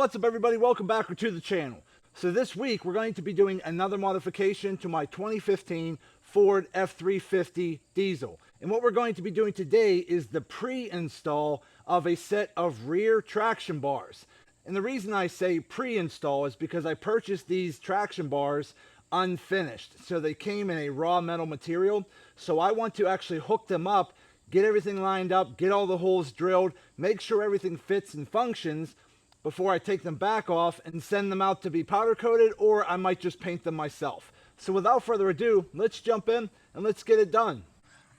What's up everybody? Welcome back to the channel. So this week we're going to be doing another modification to my 2015 Ford F350 Diesel. And what we're going to be doing today is the pre-install of a set of rear traction bars. And the reason I say pre-install is because I purchased these traction bars unfinished. So they came in a raw metal material. So I want to actually hook them up, get everything lined up, get all the holes drilled, make sure everything fits and functions before I take them back off and send them out to be powder coated, or I might just paint them myself. So without further ado, let's jump in and let's get it done.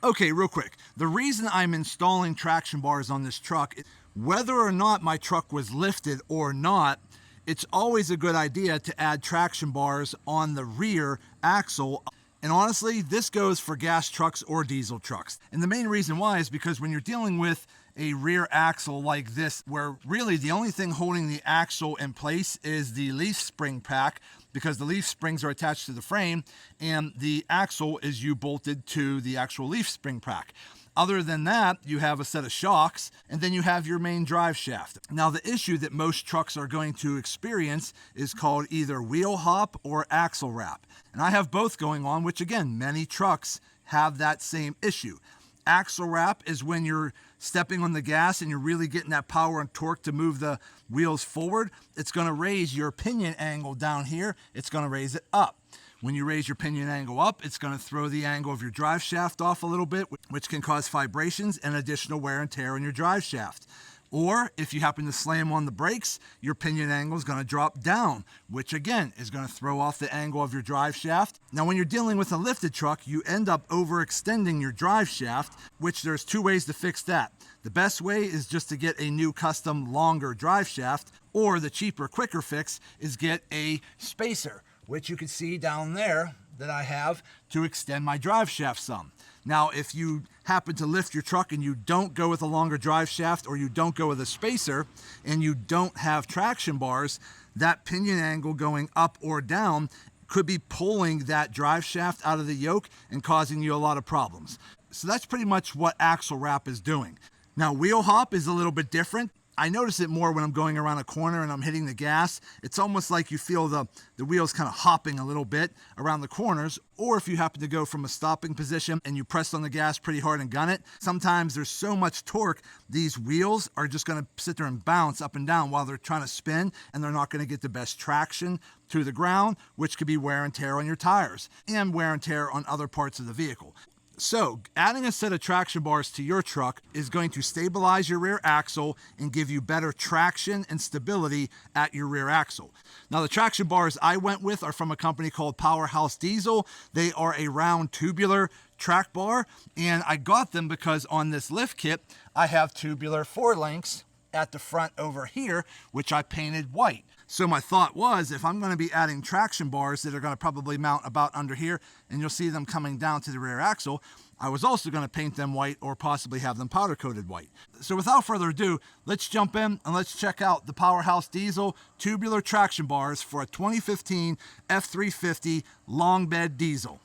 Okay, real quick. The reason I'm installing traction bars on this truck, whether or not my truck was lifted or not, it's always a good idea to add traction bars on the rear axle. And honestly, this goes for gas trucks or diesel trucks. And the main reason why is because when you're dealing with a rear axle like this, where really the only thing holding the axle in place is the leaf spring pack, because the leaf springs are attached to the frame and the axle is U-bolted to the actual leaf spring pack. Other than that, you have a set of shocks, and then you have your main drive shaft. Now, the issue that most trucks are going to experience is called either wheel hop or axle wrap. And I have both going on, which again, many trucks have that same issue. Axle wrap is when you're stepping on the gas and you're really getting that power and torque to move the wheels forward. It's going to raise your pinion angle down here. It's going to raise it up. When you raise your pinion angle up, it's going to throw the angle of your drive shaft off a little bit, which can cause vibrations and additional wear and tear on your drive shaft. Or if you happen to slam on the brakes, your pinion angle is going to drop down, which again is going to throw off the angle of your drive shaft. Now, when you're dealing with a lifted truck, you end up overextending your drive shaft, which there's two ways to fix that. The best way is just to get a new custom longer drive shaft, or the cheaper, quicker fix is get a spacer, which you can see down there that I have to extend my drive shaft some. Now, if you happen to lift your truck and you don't go with a longer drive shaft, or you don't go with a spacer, and you don't have traction bars, that pinion angle going up or down could be pulling that drive shaft out of the yoke and causing you a lot of problems. So that's pretty much what axle wrap is doing. Now, wheel hop is a little bit different. I notice it more when I'm going around a corner and I'm hitting the gas. It's almost like you feel the wheels kind of hopping a little bit around the corners. Or if you happen to go from a stopping position and you press on the gas pretty hard and gun it, sometimes there's so much torque, these wheels are just going to sit there and bounce up and down while they're trying to spin, and they're not going to get the best traction to the ground, which could be wear and tear on your tires and wear and tear on other parts of the vehicle. So, adding a set of traction bars to your truck is going to stabilize your rear axle and give you better traction and stability at your rear axle. Now, the traction bars I went with are from a company called Powerhouse Diesel. They are a round tubular track bar, and I got them because on this lift kit, I have tubular 4-links at the front over here, which I painted white. So my thought was, if I'm going to be adding traction bars that are going to probably mount about under here, and you'll see them coming down to the rear axle, I was also going to paint them white or possibly have them powder coated white. So without further ado, let's jump in and let's check out the Powerhouse Diesel tubular traction bars for a 2015 F350 Long Bed Diesel.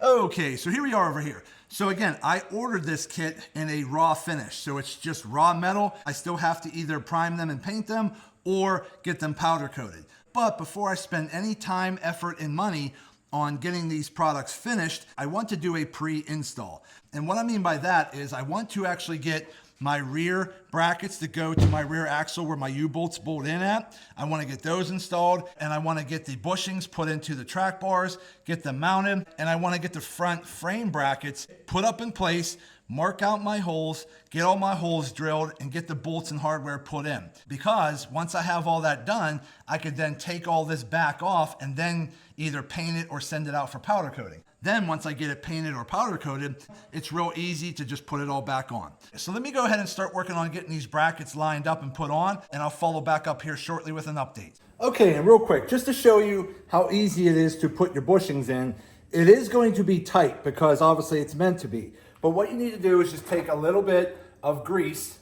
Okay, so here we are over here. So again, I ordered this kit in a raw finish, so it's just raw metal. I still have to either prime them and paint them or get them powder coated. But before I spend any time, effort, and money on getting these products finished, I want to do a pre-install. And what I mean by that is I want to actually get my rear brackets that go to my rear axle where my U-bolts bolt in at. I want to get those installed, and I want to get the bushings put into the track bars, get them mounted, and I want to get the front frame brackets put up in place, mark out my holes, get all my holes drilled, and get the bolts and hardware put in. Because once I have all that done, I could then take all this back off and then either paint it or send it out for powder coating. Then once I get it painted or powder coated, it's real easy to just put it all back on. So let me go ahead and start working on getting these brackets lined up and put on, and I'll follow back up here shortly with an update. Okay, and real quick, just to show you how easy it is to put your bushings in, it is going to be tight because obviously it's meant to be. But what you need to do is just take a little bit of grease,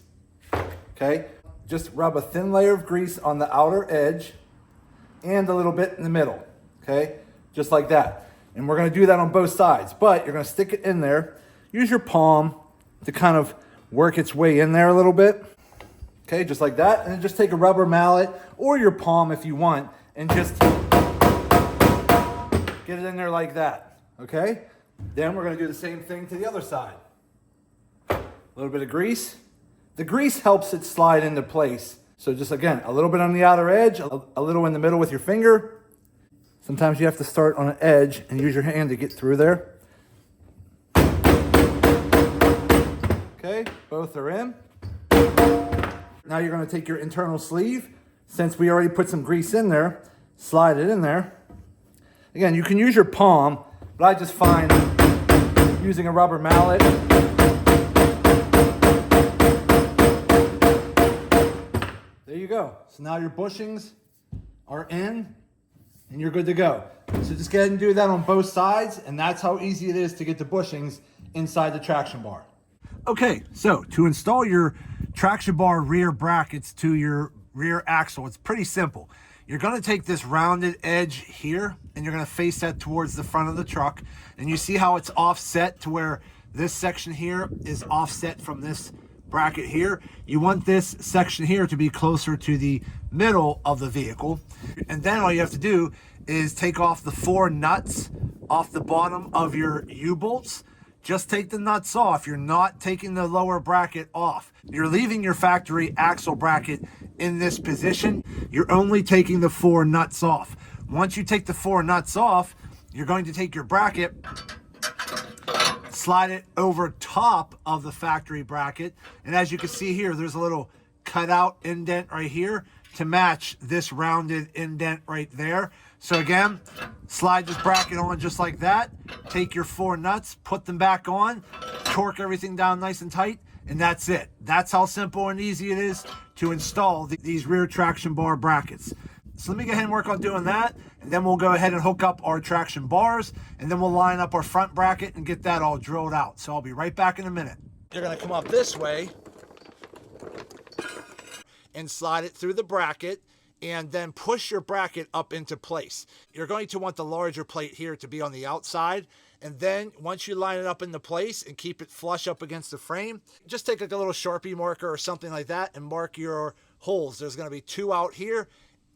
okay? Just rub a thin layer of grease on the outer edge and a little bit in the middle, okay? Just like that. And we're gonna do that on both sides, but you're gonna stick it in there. Use your palm to kind of work its way in there a little bit, okay? Okay, just like that. And then just take a rubber mallet or your palm if you want and just get it in there like that. Okay? Then we're going to do the same thing to the other side. A little bit of grease. The grease helps it slide into place. So just again, a little bit on the outer edge, a little in the middle with your finger. Sometimes you have to start on an edge and use your hand to get through there. Okay, both are in. Now you're going to take your internal sleeve. Since we already put some grease in there, slide it in there. Again, you can use your palm, but I just find using a rubber mallet. There you go. So now your bushings are in and you're good to go. So just go ahead and do that on both sides, and that's how easy it is to get the bushings inside the traction bar. Okay, so to install your traction bar rear brackets to your rear axle, it's pretty simple. You're going to take this rounded edge here and you're going to face that towards the front of the truck, and you see how it's offset to where this section here is offset from this bracket here. You want this section here to be closer to the middle of the vehicle, and then all you have to do is take off the 4 nuts off the bottom of your U-bolts. Just take the nuts off. You're not taking the lower bracket off. You're leaving your factory axle bracket in this position. You're only taking the 4 nuts off. Once you take the 4 nuts off, you're going to take your bracket, slide it over top of the factory bracket. And as you can see here, there's a little cutout indent right here to match this rounded indent right there. So again, slide this bracket on just like that. Take your 4 nuts, put them back on, torque everything down nice and tight, and that's it. That's how simple and easy it is to install these rear traction bar brackets. So let me go ahead and work on doing that, and then we'll go ahead and hook up our traction bars, and then we'll line up our front bracket and get that all drilled out. So I'll be right back in a minute. You're gonna come up this way and slide it through the bracket, and then push your bracket up into place. You're going to want the larger plate here to be on the outside, and then once you line it up into place and keep it flush up against the frame, just take like a little Sharpie marker or something like that and mark your holes. There's going to be 2 out here,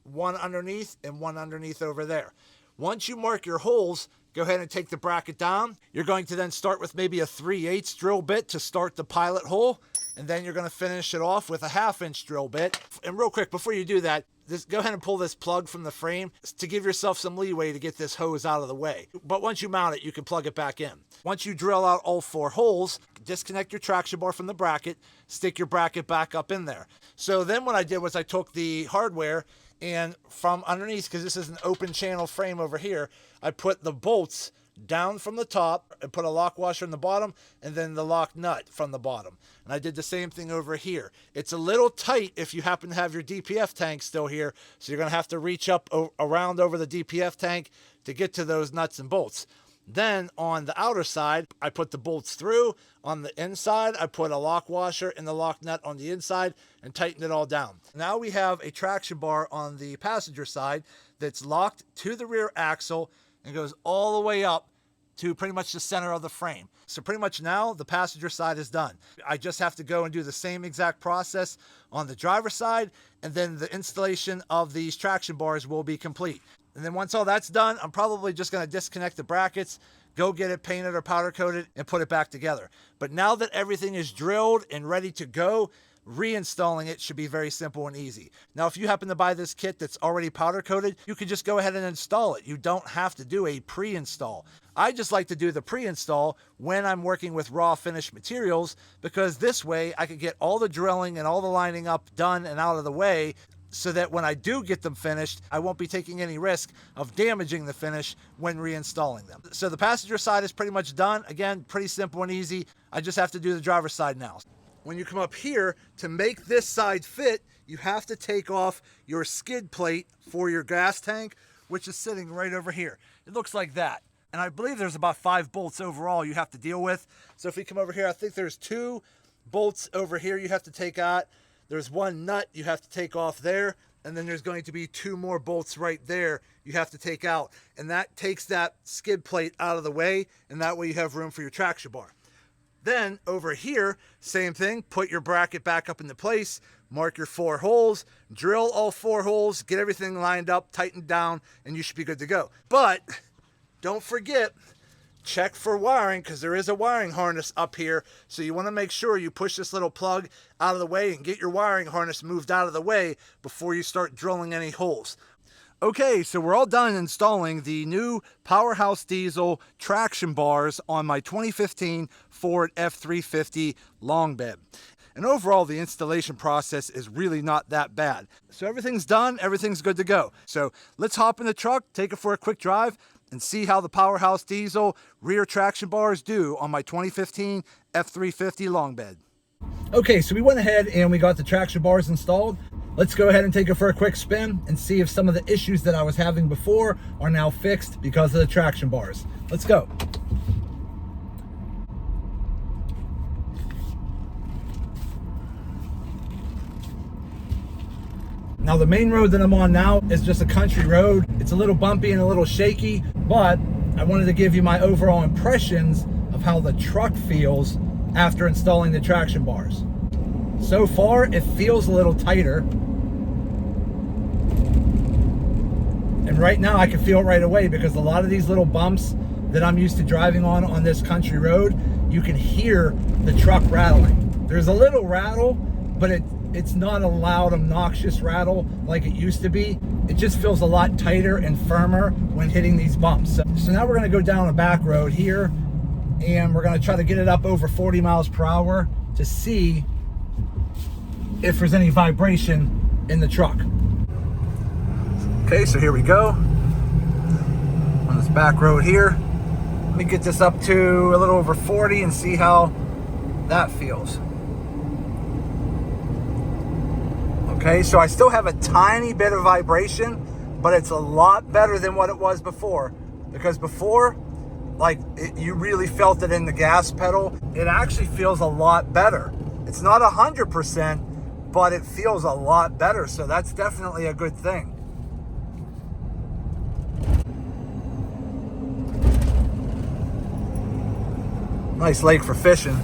1 underneath, and 1 underneath over there. Once you mark your holes, go ahead and take the bracket down. You're going to then start with maybe a 3/8 drill bit to start the pilot hole, and then you're going to finish it off with a 1/2 drill bit. And real quick, before you do that, go ahead and pull this plug from the frame to give yourself some leeway to get this hose out of the way. But once you mount it, you can plug it back in. Once you drill out all 4 holes, disconnect your traction bar from the bracket, stick your bracket back up in there. So then what I did was I took the hardware, and from underneath, because this is an open channel frame over here, I put the bolts down from the top and put a lock washer in the bottom, and then the lock nut from the bottom. And I did the same thing over here. It's a little tight if you happen to have your DPF tank still here, so you're going to have to reach up around over the DPF tank to get to those nuts and bolts. Then on the outer side, I put the bolts through. On the inside, I put a lock washer and the lock nut on the inside and tightened it all down. Now we have a traction bar on the passenger side that's locked to the rear axle and goes all the way up to pretty much the center of the frame. So pretty much now the passenger side is done. I just have to go and do the same exact process on the driver's side, and then the installation of these traction bars will be complete. And then once all that's done, I'm probably just going to disconnect the brackets, go get it painted or powder coated, and put it back together. But now that everything is drilled and ready to go, reinstalling it should be very simple and easy. Now, if you happen to buy this kit that's already powder coated, you can just go ahead and install it. You don't have to do a pre-install. I just like to do the pre-install when I'm working with raw finished materials, because this way I can get all the drilling and all the lining up done and out of the way, so that when I do get them finished, I won't be taking any risk of damaging the finish when reinstalling them. So the passenger side is pretty much done. Again, pretty simple and easy. I just have to do the driver's side now. When you come up here, to make this side fit, you have to take off your skid plate for your gas tank, which is sitting right over here. It looks like that. And I believe there's about 5 bolts overall you have to deal with. So if we come over here, I think there's 2 bolts over here you have to take out. There's 1 nut you have to take off there, and then there's going to be 2 more bolts right there you have to take out. And that takes that skid plate out of the way, and that way you have room for your traction bar. Then over here, same thing, put your bracket back up into place, mark your 4 holes, drill all 4 holes, get everything lined up, tightened down, and you should be good to go. But don't forget, check for wiring, because there is a wiring harness up here. So you want to make sure you push this little plug out of the way and get your wiring harness moved out of the way before you start drilling any holes. Okay, so we're all done installing the new Powerhouse Diesel traction bars on my 2015 Ford F350 Long Bed. And overall, the installation process is really not that bad. So everything's done, everything's good to go. So let's hop in the truck, take it for a quick drive, and see how the Powerhouse Diesel rear traction bars do on my 2015 F350 Long Bed. Okay, so we went ahead and we got the traction bars installed. Let's go ahead and take it for a quick spin and see if some of the issues that I was having before are now fixed because of the traction bars. Let's go. Now the main road that I'm on now is just a country road. It's a little bumpy and a little shaky, but I wanted to give you my overall impressions of how the truck feels after installing the traction bars. So far, it feels a little tighter. And right now I can feel it right away, because a lot of these little bumps that I'm used to driving on this country road, you can hear the truck rattling. There's a little rattle, but it's not a loud, obnoxious rattle like it used to be. It just feels a lot tighter and firmer when hitting these bumps. So now we're gonna go down a back road here, and we're gonna try to get it up over 40 miles per hour to see if there's any vibration in the truck. Okay, so here we go on this back road here. Let me get this up to a little over 40 and see how that feels. Okay, so I still have a tiny bit of vibration, but it's a lot better than what it was before. Because before, you really felt it in the gas pedal. It actually feels a lot better. It's not 100%, but it feels a lot better. So that's definitely a good thing. Nice lake for fishing.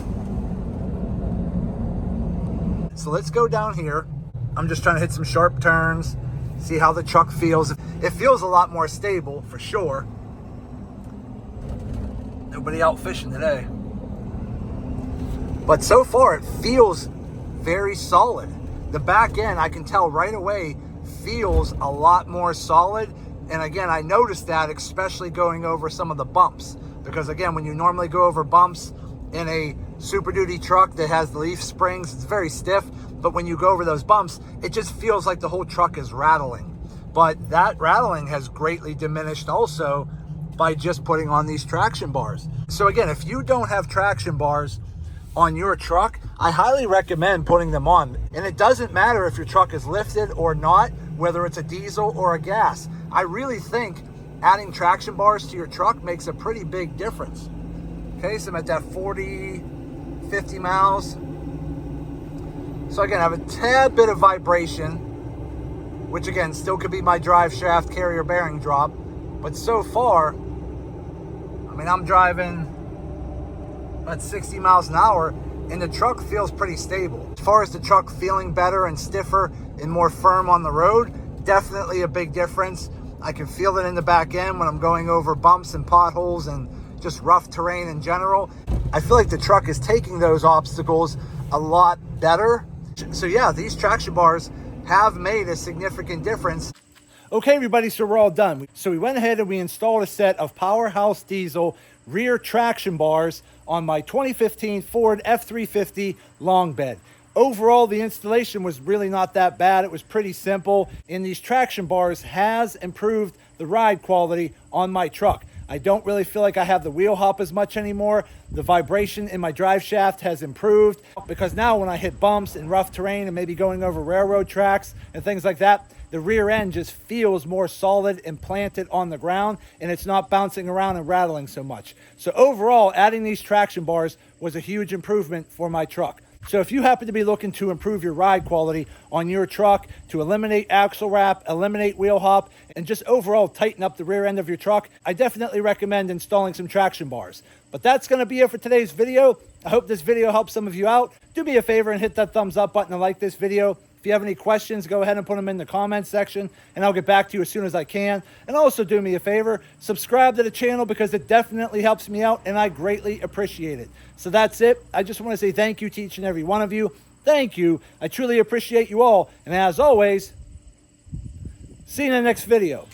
So let's go down here. I'm just trying to hit some sharp turns, see how the truck feels. It feels a lot more stable for sure. Nobody out fishing today. But so far it feels very solid. The back end, I can tell right away, feels a lot more solid. And again, I noticed that especially going over some of the bumps. Because again, when you normally go over bumps in a Super Duty truck that has the leaf springs, it's very stiff. But when you go over those bumps, it just feels like the whole truck is rattling. But that rattling has greatly diminished also by just putting on these traction bars. So again, if you don't have traction bars on your truck, I highly recommend putting them on. And it doesn't matter if your truck is lifted or not, whether it's a diesel or a gas. I really think adding traction bars to your truck makes a pretty big difference. Okay, so I'm at that 40, 50 miles. So again, I have a tad bit of vibration, which again, still could be my drive shaft carrier bearing drop. But so far, I mean, I'm driving at 60 miles an hour and the truck feels pretty stable. As far as the truck feeling better and stiffer and more firm on the road, definitely a big difference. I can feel it in the back end when I'm going over bumps and potholes and just rough terrain in general. I feel like the truck is taking those obstacles a lot better. So yeah, these traction bars have made a significant difference. Okay, everybody, so we're all done. So we went ahead and we installed a set of Powerhouse Diesel rear traction bars on my 2015 Ford F350 Long Bed. Overall, the installation was really not that bad. It was pretty simple, and these traction bars has improved the ride quality on my truck. I don't really feel like I have the wheel hop as much anymore. The vibration in my drive shaft has improved, because now when I hit bumps and rough terrain and maybe going over railroad tracks and things like that, the rear end just feels more solid and planted on the ground, and it's not bouncing around and rattling so much. So overall, adding these traction bars was a huge improvement for my truck. So if you happen to be looking to improve your ride quality on your truck, to eliminate axle wrap, eliminate wheel hop, and just overall tighten up the rear end of your truck, I definitely recommend installing some traction bars. But that's going to be it for today's video. I hope this video helps some of you out. Do me a favor and hit that thumbs up button and like this video. If you have any questions, go ahead and put them in the comments section, and I'll get back to you as soon as I can. And also do me a favor, subscribe to the channel because it definitely helps me out, and I greatly appreciate it. So that's it. I just want to say thank you to each and every one of you. Thank you. I truly appreciate you all. And as always, see you in the next video.